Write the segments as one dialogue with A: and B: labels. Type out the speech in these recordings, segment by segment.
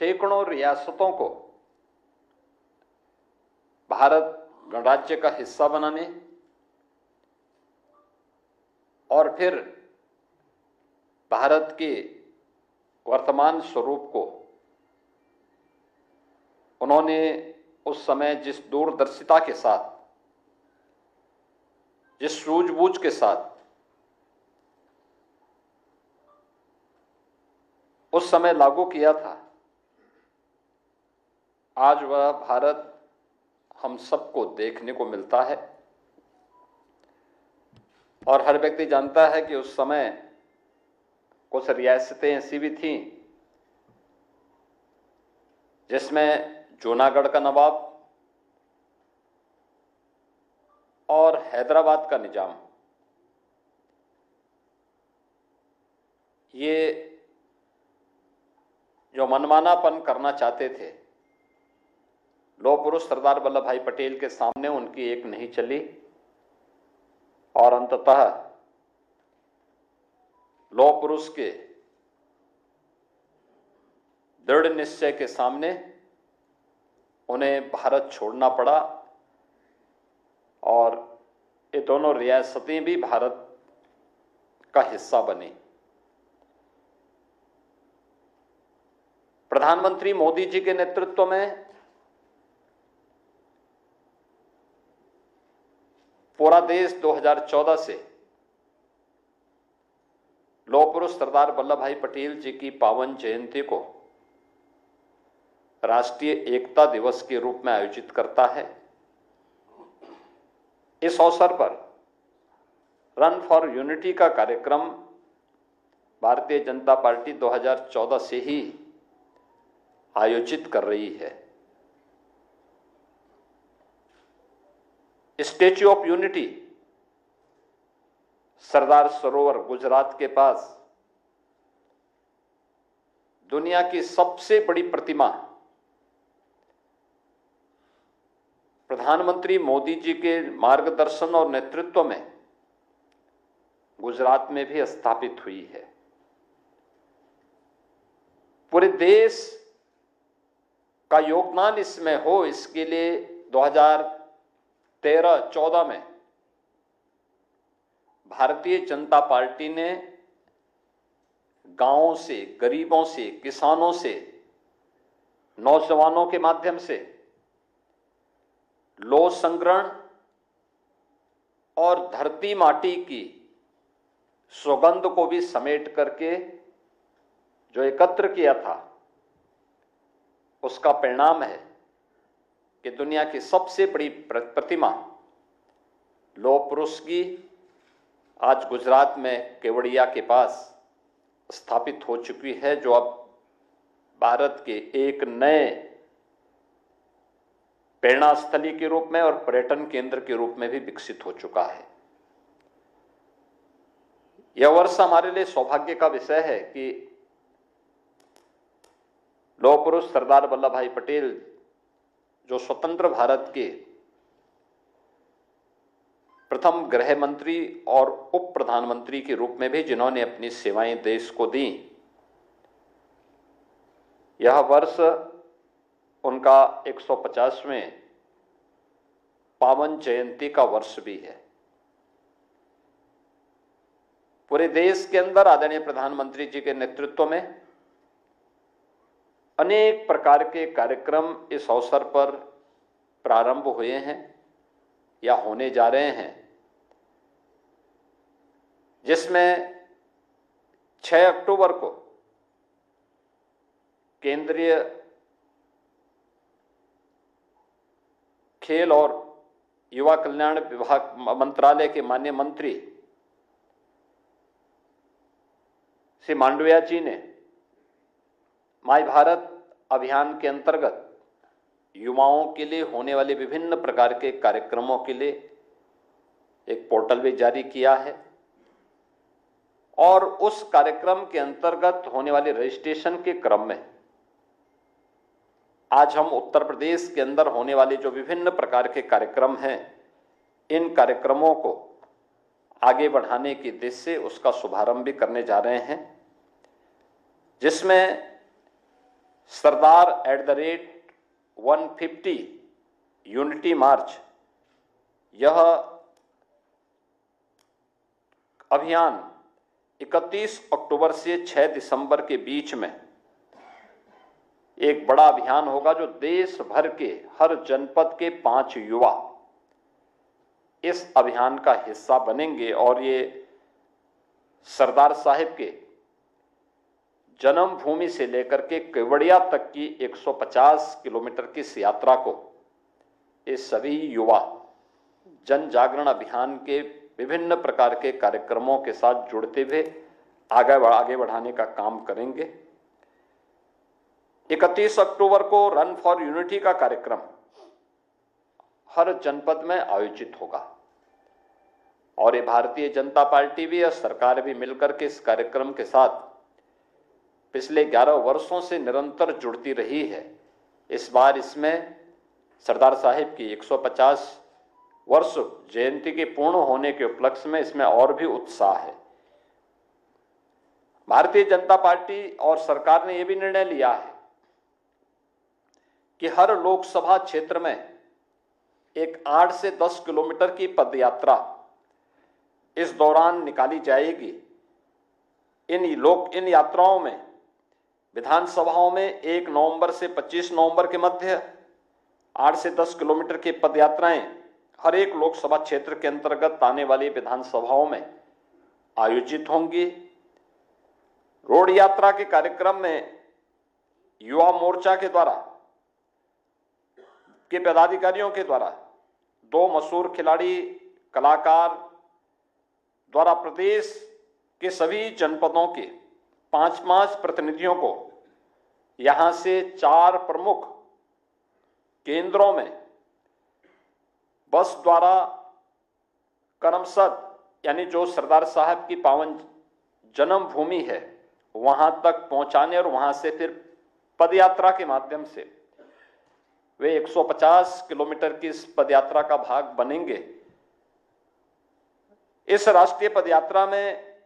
A: सैकड़ों रियासतों को भारत गणराज्य का हिस्सा बनाने और फिर भारत के वर्तमान स्वरूप को उन्होंने उस समय जिस दूरदर्शिता के साथ, जिस सूझबूझ के साथ उस समय लागू किया था, आज वह भारत हम सबको देखने को मिलता है। और हर व्यक्ति जानता है कि उस समय कुछ रियासतें ऐसी भी थीं जिसमें जूनागढ़ का नवाब और हैदराबाद का निजाम ये जो मनमानापन करना चाहते थे, लौह पुरुष सरदार वल्लभ भाई पटेल के सामने उनकी एक नहीं चली और अंततः लौह पुरुष के दृढ़ निश्चय के सामने उन्हें भारत छोड़ना पड़ा और ये दोनों रियासतें भी भारत का हिस्सा बनी। प्रधानमंत्री मोदी जी के नेतृत्व में पूरा देश 2014 से लौह पुरुष सरदार वल्लभ भाई पटेल जी की पावन जयंती को राष्ट्रीय एकता दिवस के रूप में आयोजित करता है। इस अवसर पर रन फॉर यूनिटी का कार्यक्रम भारतीय जनता पार्टी 2014 से ही आयोजित कर रही है। Statue of unity Sardar Sarovar Gujarat के पास दुनिया की सबसे बड़ी प्रतिमा प्रधानमंत्री मोदी जी के मार्गदर्शन और नेतृत्व में गुजरात में भी स्थापित हुई है। पूरे देश का योगदान इसमें हो, इसके लिए 2013-14 में भारतीय जनता पार्टी ने गांवों से, गरीबों से, किसानों से, नौजवानों के माध्यम से लौह संग्रहण और धरती माटी की सुगंध को भी समेट करके जो एकत्र किया था, उसका परिणाम है कि दुनिया की सबसे बड़ी प्रतिमा लौह पुरुष की आज गुजरात में केवड़िया के पास स्थापित हो चुकी है, जो अब भारत के एक नए प्रेरणा स्थली के रूप में और पर्यटन केंद्र के रूप में भी विकसित हो चुका है। यह वर्ष हमारे लिए सौभाग्य का विषय है कि लौह पुरुष सरदार वल्लभ भाई पटेल जो स्वतंत्र भारत के प्रथम गृह मंत्री और उप प्रधानमंत्री के रूप में भी जिन्होंने अपनी सेवाएं देश को दी, यह वर्ष उनका 150वें पावन जयंती का वर्ष भी है। पूरे देश के अंदर आदरणीय प्रधानमंत्री जी के नेतृत्व में अनेक प्रकार के कार्यक्रम इस अवसर पर प्रारंभ हुए हैं या होने जा रहे हैं, जिसमें 6 अक्टूबर को केंद्रीय खेल और युवा कल्याण विभाग मंत्रालय के माननीय मंत्री श्री मांडविया जी ने माय भारत अभियान के अंतर्गत युवाओं के लिए होने वाले विभिन्न प्रकार के कार्यक्रमों के लिए एक पोर्टल भी जारी किया है और उस कार्यक्रम के अंतर्गत होने वाले रजिस्ट्रेशन के क्रम में आज हम उत्तर प्रदेश के अंदर होने वाले जो विभिन्न प्रकार के कार्यक्रम हैं, इन कार्यक्रमों को आगे बढ़ाने की दिशा से उसका शुभारंभ भी करने जा रहे हैं, जिसमें सरदार@150 यूनिटी मार्च, यह अभियान 31 अक्टूबर से 6 दिसंबर के बीच में एक बड़ा अभियान होगा, जो देश भर के हर जनपद के 5 युवा इस अभियान का हिस्सा बनेंगे और ये सरदार साहिब के जन्मभूमि से लेकर के केवड़िया तक की 150 किलोमीटर की इस यात्रा को ये सभी युवा जन जागरण अभियान के विभिन्न प्रकार के कार्यक्रमों के साथ जुड़ते हुए आगे बढ़ाने का काम करेंगे। 31 अक्टूबर को रन फॉर यूनिटी का कार्यक्रम हर जनपद में आयोजित होगा और ये भारतीय जनता पार्टी भी और सरकार भी मिलकर के इस कार्यक्रम के साथ पिछले 11 वर्षों से निरंतर जुड़ती रही है। इस बार इसमें सरदार साहिब की 150 वर्ष जयंती के पूर्ण होने के उपलक्ष्य में इसमें और भी उत्साह है। भारतीय जनता पार्टी और सरकार ने यह भी निर्णय लिया है कि हर लोकसभा क्षेत्र में एक 8 से 10 किलोमीटर की पदयात्रा इस दौरान निकाली जाएगी। इन यात्राओं में विधानसभाओं में 1 नवंबर से 25 नवंबर के मध्य 8 से 10 किलोमीटर की पदयात्राएं हर एक लोकसभा क्षेत्र के अंतर्गत आने वाली विधानसभाओं में आयोजित होंगी। रोड यात्रा के कार्यक्रम में युवा मोर्चा के द्वारा के पदाधिकारियों के द्वारा 2 मशहूर खिलाड़ी कलाकार द्वारा प्रदेश के सभी जनपदों के 5-5 प्रतिनिधियों को यहां से 4 प्रमुख केंद्रों में बस द्वारा करमसद, यानी जो सरदार साहब की पावन जन्मभूमि है, वहां तक पहुंचाने और वहां से फिर पदयात्रा के माध्यम से वे 150 किलोमीटर की इस पदयात्रा का भाग बनेंगे। इस राष्ट्रीय पदयात्रा में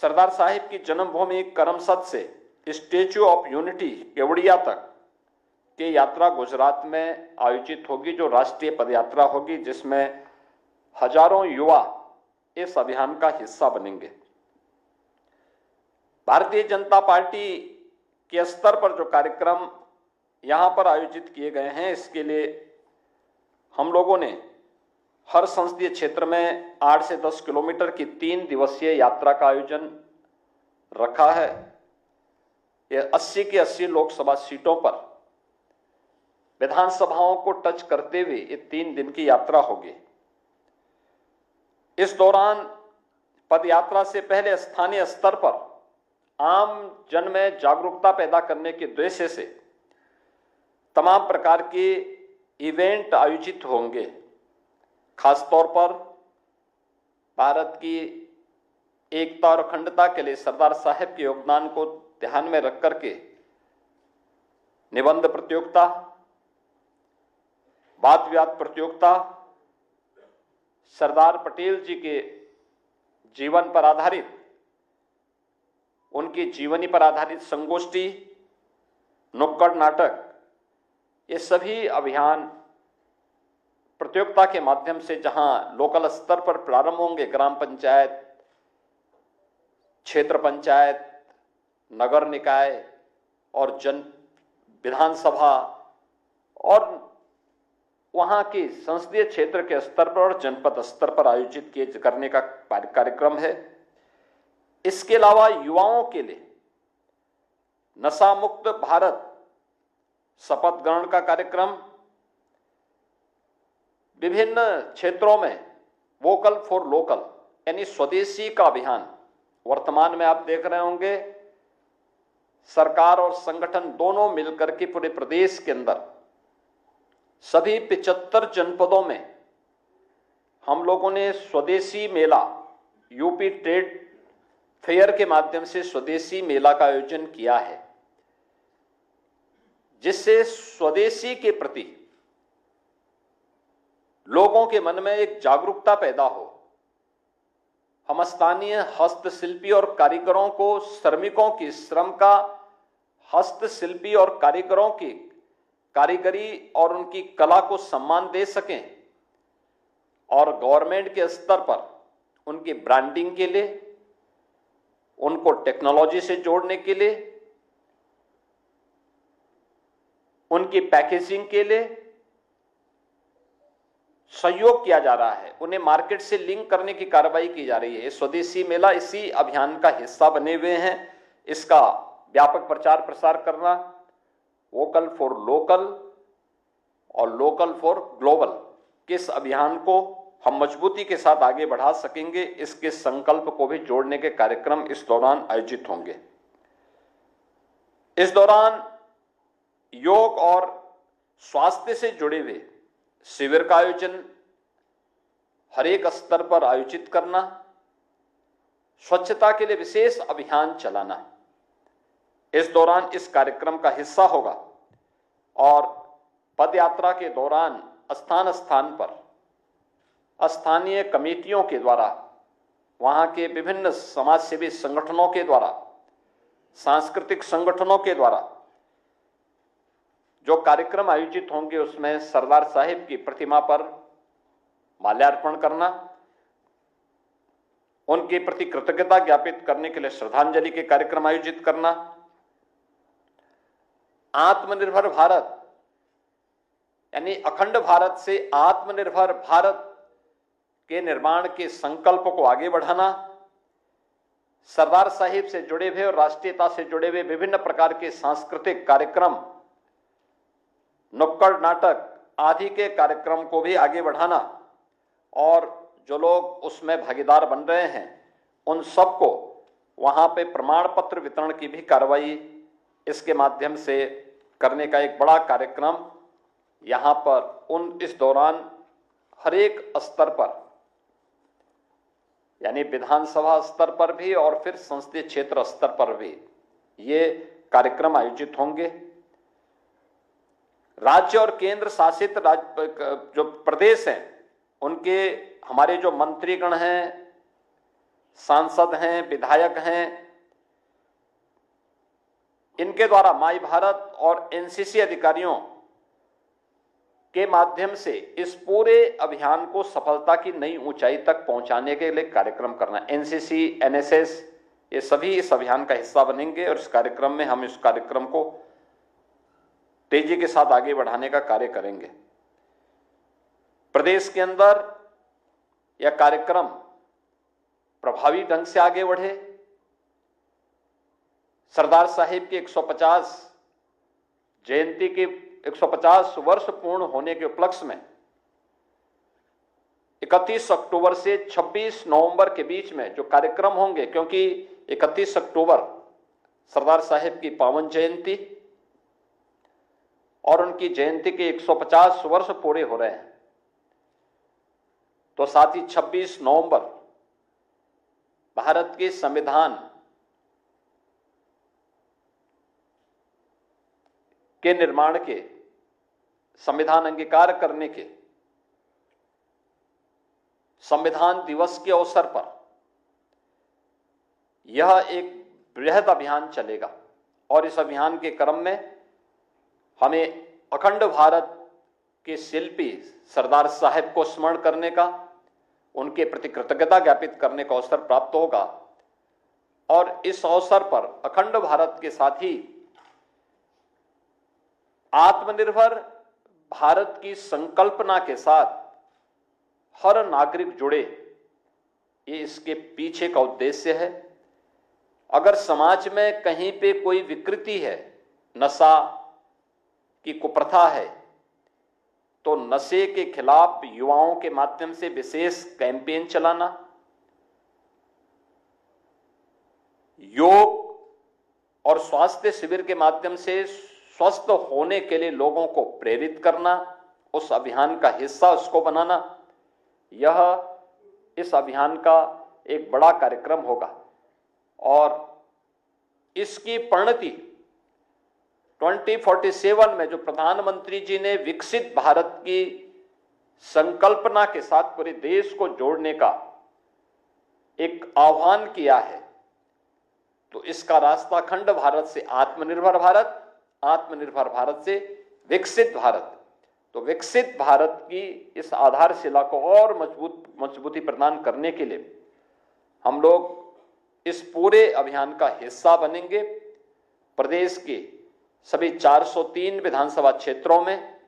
A: सरदार साहिब की जन्मभूमि करमसद से स्टैच्यू ऑफ यूनिटी केवड़िया तक की यात्रा गुजरात में आयोजित होगी, जो राष्ट्रीय पदयात्रा होगी, जिसमें हजारों युवा इस अभियान का हिस्सा बनेंगे। भारतीय जनता पार्टी के स्तर पर जो कार्यक्रम यहां पर आयोजित किए गए हैं, इसके लिए हम लोगों ने हर संसदीय क्षेत्र में 8 से 10 किलोमीटर की 3 दिवसीय यात्रा का आयोजन रखा है। यह 80 की 80 लोकसभा सीटों पर विधानसभाओं को टच करते हुए ये 3 दिन की यात्रा होगी। इस दौरान पदयात्रा से पहले स्थानीय स्तर पर आम जन में जागरूकता पैदा करने के उद्देश्य से तमाम प्रकार के इवेंट आयोजित होंगे। खासतौर पर भारत की एकता और अखंडता के लिए सरदार साहब के योगदान को ध्यान में रख करके निबंध प्रतियोगिता, वाद विवाद प्रतियोगिता, सरदार पटेल जी के जीवन पर आधारित, उनकी जीवनी पर आधारित संगोष्ठी, नुक्कड़ नाटक, ये सभी अभियान प्रतियोगिता के माध्यम से जहां लोकल स्तर पर प्रारंभ होंगे, ग्राम पंचायत, क्षेत्र पंचायत, नगर निकाय और विधानसभा और वहां के संसदीय क्षेत्र के स्तर पर और जनपद स्तर पर आयोजित करने का कार्यक्रम है। इसके अलावा युवाओं के लिए नशा मुक्त भारत शपथ ग्रहण का कार्यक्रम, विभिन्न क्षेत्रों में वोकल फॉर लोकल यानी स्वदेशी का अभियान, वर्तमान में आप देख रहे होंगे सरकार और संगठन दोनों मिलकर के पूरे प्रदेश के अंदर सभी 75 जनपदों में हम लोगों ने स्वदेशी मेला, यूपी ट्रेड फेयर के माध्यम से स्वदेशी मेला का आयोजन किया है, जिससे स्वदेशी के प्रति लोगों के मन में एक जागरूकता पैदा हो। हम स्थानीय हस्तशिल्पी और कारीगरों को, श्रमिकों की श्रम का हस्तशिल्पी और कारीगरों की कारीगरी और उनकी कला को सम्मान दे सकें और गवर्नमेंट के स्तर पर उनकी ब्रांडिंग के लिए, उनको टेक्नोलॉजी से जोड़ने के लिए, उनकी पैकेजिंग के लिए सहयोग किया जा रहा है, उन्हें मार्केट से लिंक करने की कार्रवाई की जा रही है। ये स्वदेशी मेला इसी अभियान का हिस्सा बने हुए हैं। इसका व्यापक प्रचार प्रसार करना, वोकल फॉर लोकल और लोकल फॉर ग्लोबल, किस अभियान को हम मजबूती के साथ आगे बढ़ा सकेंगे, इसके संकल्प को भी जोड़ने के कार्यक्रम इस दौरान आयोजित होंगे। इस दौरान योग और स्वास्थ्य से जुड़े हुए शिविर का आयोजन हर एक स्तर पर आयोजित करना, स्वच्छता के लिए विशेष अभियान चलाना इस दौरान इस कार्यक्रम का हिस्सा होगा। और पदयात्रा के दौरान स्थान स्थान पर स्थानीय कमेटियों के द्वारा, वहां के विभिन्न समाजसेवी संगठनों के द्वारा, सांस्कृतिक संगठनों के द्वारा जो कार्यक्रम आयोजित होंगे, उसमें सरदार साहिब की प्रतिमा पर माल्यार्पण करना, उनके प्रति कृतज्ञता ज्ञापित करने के लिए श्रद्धांजलि के कार्यक्रम आयोजित करना, आत्मनिर्भर भारत यानी अखंड भारत से आत्मनिर्भर भारत के निर्माण के संकल्प को आगे बढ़ाना, सरदार साहिब से जुड़े हुए और राष्ट्रीयता से जुड़े हुए विभिन्न प्रकार के सांस्कृतिक कार्यक्रम, नुक्कड़ नाटक आदि के कार्यक्रम को भी आगे बढ़ाना और जो लोग उसमें भागीदार बन रहे हैं उन सबको वहां पे प्रमाण पत्र वितरण की भी कार्रवाई इसके माध्यम से करने का एक बड़ा कार्यक्रम यहां पर इस दौरान हर एक स्तर पर, यानी विधानसभा स्तर पर भी और फिर संसदीय क्षेत्र स्तर पर भी ये कार्यक्रम आयोजित होंगे। राज्य और केंद्र शासित जो प्रदेश हैं, उनके हमारे जो मंत्रीगण हैं, सांसद हैं, विधायक हैं, इनके द्वारा माई भारत और एनसीसी अधिकारियों के माध्यम से इस पूरे अभियान को सफलता की नई ऊंचाई तक पहुंचाने के लिए कार्यक्रम करना। एनसीसी, एनएसएस ये सभी इस अभियान का हिस्सा बनेंगे और इस कार्यक्रम में हम इस कार्यक्रम को तेजी के साथ आगे बढ़ाने का कार्य करेंगे। प्रदेश के अंदर यह कार्यक्रम प्रभावी ढंग से आगे बढ़े। सरदार साहिब की 150 जयंती के 150 वर्ष पूर्ण होने के उपलक्ष्य में 31 अक्टूबर से 26 नवंबर के बीच में जो कार्यक्रम होंगे, क्योंकि 31 अक्टूबर सरदार साहिब की पावन जयंती और उनकी जयंती के 150 वर्ष पूरे हो रहे हैं, तो साथ ही 26 नवंबर भारत के संविधान के निर्माण के, संविधान अंगीकार करने के संविधान दिवस के अवसर पर यह एक बृहद अभियान चलेगा और इस अभियान के क्रम में हमें अखंड भारत के शिल्पी सरदार साहिब को स्मरण करने का, उनके प्रति कृतज्ञता ज्ञापित करने का अवसर प्राप्त होगा। और इस अवसर पर अखंड भारत के साथ ही आत्मनिर्भर भारत की संकल्पना के साथ हर नागरिक जुड़े, ये इसके पीछे का उद्देश्य है। अगर समाज में कहीं पे कोई विकृति है, नशा की कुप्रथा है, तो नशे के खिलाफ युवाओं के माध्यम से विशेष कैंपेन चलाना, योग और स्वास्थ्य शिविर के माध्यम से स्वस्थ होने के लिए लोगों को प्रेरित करना, उस अभियान का हिस्सा उसको बनाना, यह इस अभियान का एक बड़ा कार्यक्रम होगा। और इसकी परिणति 2047 में जो प्रधानमंत्री जी ने विकसित भारत की संकल्पना के साथ पूरे देश को जोड़ने का एक आह्वान किया है, तो इसका रास्ता खंड भारत से आत्मनिर्भर भारत, आत्मनिर्भर भारत से विकसित भारत। तो विकसित भारत की इस आधारशिला को और मजबूती प्रदान करने के लिए हम लोग इस पूरे अभियान का हिस्सा बनेंगे। प्रदेश के सभी 403 विधानसभा क्षेत्रों में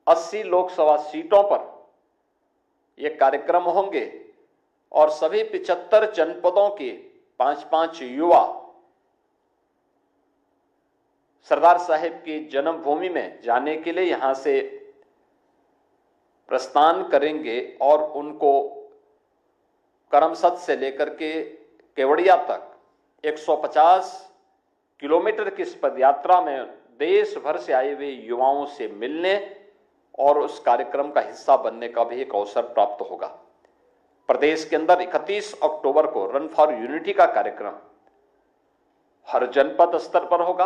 A: 80 लोकसभा सीटों पर ये कार्यक्रम होंगे और सभी 75 जनपदों के 5-5 युवा सरदार साहेब की जन्मभूमि में जाने के लिए यहां से प्रस्थान करेंगे और उनको करमसद से लेकर के केवड़िया तक 150 किलोमीटर की इस पदयात्रा में देश भर से आए हुए युवाओं से मिलने और उस कार्यक्रम का हिस्सा बनने का भी एक अवसर प्राप्त होगा। प्रदेश के अंदर 31 अक्टूबर को रन फॉर यूनिटी का कार्यक्रम हर जनपद स्तर पर होगा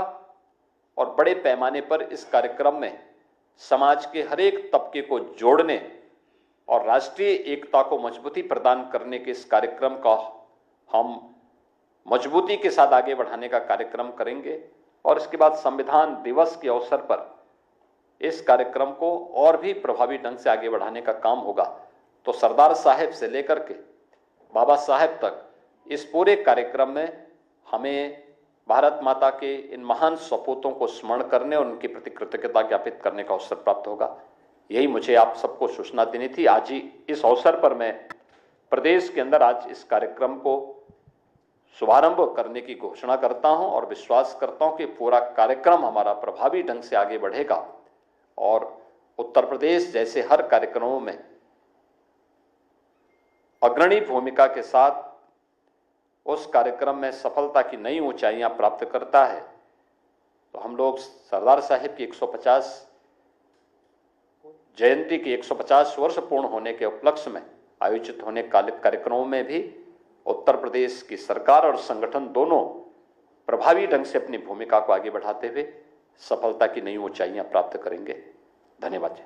A: और बड़े पैमाने पर इस कार्यक्रम में समाज के हर एक तबके को जोड़ने और राष्ट्रीय एकता को मजबूती प्रदान करने के इस कार्यक्रम का हम मजबूती के साथ आगे बढ़ाने का कार्यक्रम करेंगे। और इसके बाद संविधान दिवस के अवसर पर इस कार्यक्रम को और भी प्रभावी ढंग से आगे बढ़ाने का काम होगा। तो सरदार साहेब से लेकर के बाबा साहेब तक इस पूरे कार्यक्रम में हमें भारत माता के इन महान सपूतों को स्मरण करने और उनके प्रति कृतज्ञता ज्ञापित करने का अवसर प्राप्त होगा। यही मुझे आप सबको सूचना देनी थी। आज ही इस अवसर पर मैं प्रदेश के अंदर आज इस कार्यक्रम को शुभारंभ करने की घोषणा करता हूं और विश्वास करता हूं कि पूरा कार्यक्रम हमारा प्रभावी ढंग से आगे बढ़ेगा और उत्तर प्रदेश जैसे हर कार्यक्रमों में अग्रणी भूमिका के साथ उस कार्यक्रम में सफलता की नई ऊंचाइयां प्राप्त करता है। तो हम लोग सरदार साहेब की 150 जयंती की 150 वर्ष पूर्ण होने के उपलक्ष्य में आयोजित होने कार्यक्रमों में भी उत्तर प्रदेश की सरकार और संगठन दोनों प्रभावी ढंग से अपनी भूमिका को आगे बढ़ाते हुए सफलता की नई ऊंचाइयां प्राप्त करेंगे। धन्यवाद।